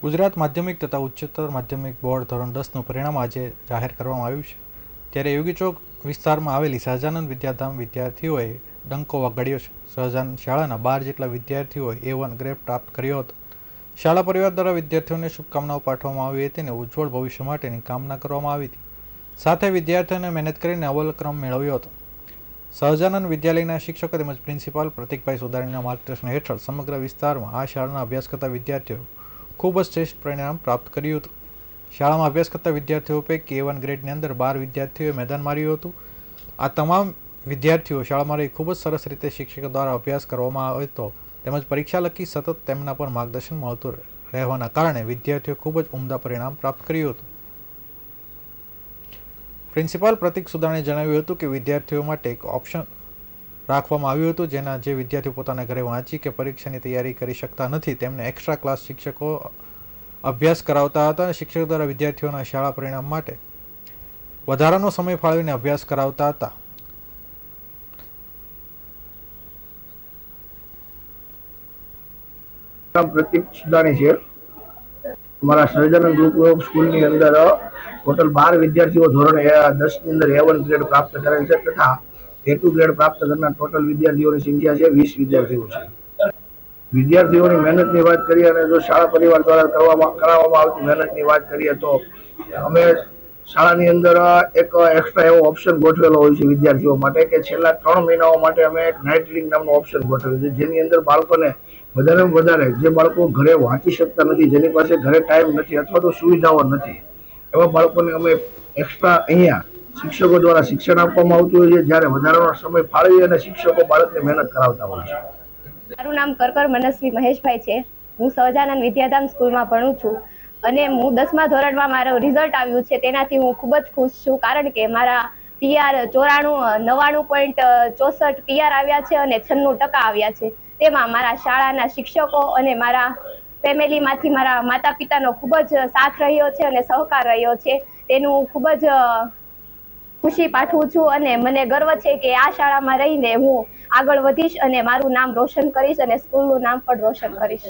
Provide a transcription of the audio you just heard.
ગુજરાત માધ્યમિક તથા ઉચ્ચતર માધ્યમિક બોર્ડ ધોરણ 10નું પરિણામ આજે જાહેર કરવામાં આવ્યું છે. ત્યારે યોગી ચોક વિસ્તારમાં આવેલી સહજાનંદ વિદ્યાધામ વિદ્યાર્થીઓએ ડંકો વગાડ્યો છે. સહજાનંદ શાળાના 12 જેટલા વિદ્યાર્થીઓએ A1 ગ્રેડ પ્રાપ્ત કર્યો હતો. શાળા પરિવાર દ્વારા વિદ્યાર્થીઓને શુભકામનાઓ પાઠવવામાં આવી હતી અને ઉજ્જવળ ભવિષ્ય માટેની કામના કરવામાં આવી હતી. સાથે વિદ્યાર્થીઓને મહેનત કરીને અવ્વલ ક્રમ મેળવ્યો હતો. સહજાનંદ વિદ્યાલયના શિક્ષકો તેમજ પ્રિન્સિપાલ પ્રતિકભાઈ સુધાણીના માર્ગદર્શન હેઠળ સમગ્ર વિસ્તારમાં આ શાળાના અભ્યાસ કરતા વિદ્યાર્થીઓ ખૂબ જ શ્રેષ્ઠ પરિણામ પ્રાપ્ત કર્યું હતું. શાળામાં અભ્યાસ કરતા વિદ્યાર્થીઓ પૈકી A1 ગ્રેડની અંદર 12 વિદ્યાર્થીઓએ મેદાન માર્યું હતું. આ તમામ વિદ્યાર્થીઓ શાળામાં રહી ખૂબ જ સરસ રીતે શિક્ષકો દ્વારા અભ્યાસ કરવામાં આવ્યો હતો તેમજ પરીક્ષા લખી સતત તેમના પર માર્ગદર્શન મળતું રહેવાના કારણે વિદ્યાર્થીઓ ખૂબ જ ઉમદા પરિણામ પ્રાપ્ત કર્યું હતું. પ્રિન્સિપાલ પ્રતિક સુદાણીએ જણાવ્યું હતું કે વિદ્યાર્થીઓ માટે એક ઓપ્શન રાખવામાં આવ્યું હતું જે વિદ્યાર્થીઓ પોતાના ઘરે વાંચી કે પરીક્ષાની તૈયારી કરી શકતા નથી તેમને એક્સ્ટ્રા ક્લાસ શિક્ષકો અભ્યાસ કરાવતા હતા અને શિક્ષકો દ્વારા વિદ્યાર્થીઓના શાળા પરિણામ માટે વધારાનો સમય ફાળવીને અભ્યાસ કરાવતા હતા. પ્રતિક સુદાણી છે. અમારા સહજાનંદ ગ્રુપ ઓફ સ્કૂલની અંદર ટોટલ 12 વિદ્યાર્થીઓ ધોરણ 10 ની અંદર A1 ગ્રેડ પ્રાપ્ત કરેલ છે તથા A2 ગ્રેડ પ્રાપ્ત કરનાર ટોટલ વિદ્યાર્થીઓની સંખ્યા છે 20 વિદ્યાર્થીઓ છે. વિદ્યાર્થીઓની મહેનતની વાત કરીએ અને જો શાળા પરિવાર દ્વારા કરાવવામાં આવતી મહેનતની વાત કરીએ તો અમે શાળાની અંદર એક એક્સ્ટ્રા એવો ઓપ્શન ગોઠવેલો હોય છે વિદ્યાર્થીઓ માટે કે છેલ્લા 3 મહિનાઓ માટે અમે એક નાઇટ રીડિંગ નામનો ઓપ્શન ગોઠવેલો છે જેની અંદર બાળકોને વધારેમાં વધારે જે બાળકો ઘરે વાંચી શકતા નથી, જેની પાસે ઘરે ટાઈમ નથી અથવા તો સુવિધાઓ નથી, એવા બાળકોને અમે એક્સ્ટ્રા અહીંયા શિક્ષકો દ્વારા શિક્ષણ આપવામાં આવતું હોય છે, જ્યારે વધારાનો સમય ફાળવી અને શિક્ષકો બાળકને મહેનત કરાવતા હોય છે. મારું નામ કરકર મનસ્વી મહેશભાઈ છે. હું સહજાનંદ વિદ્યાધામ સ્કૂલમાં ભણું છું અને હું 10મા ધોરણમાં મારું રિઝલ્ટ આવ્યું છે તેનાથી હું ખૂબ જ ખુશ છું કારણ કે મારા PR 99.64 PR આવ્યા છે અને 96% આવ્યા છે. તેમાં મારા શાળાના શિક્ષકો અને મારા ફેમિલીમાંથી મારા માતા પિતાનો ખૂબ જ સાથ રહ્યો છે અને સહકાર રહ્યો છે. તેનું હું ખૂબ જ ખુશી પાઠવું છું અને મને ગર્વ છે કે આ શાળામાં રહીને હું આગળ વધીશ અને મારું નામ રોશન કરીશ અને સ્કૂલનું નામ પણ રોશન કરીશ.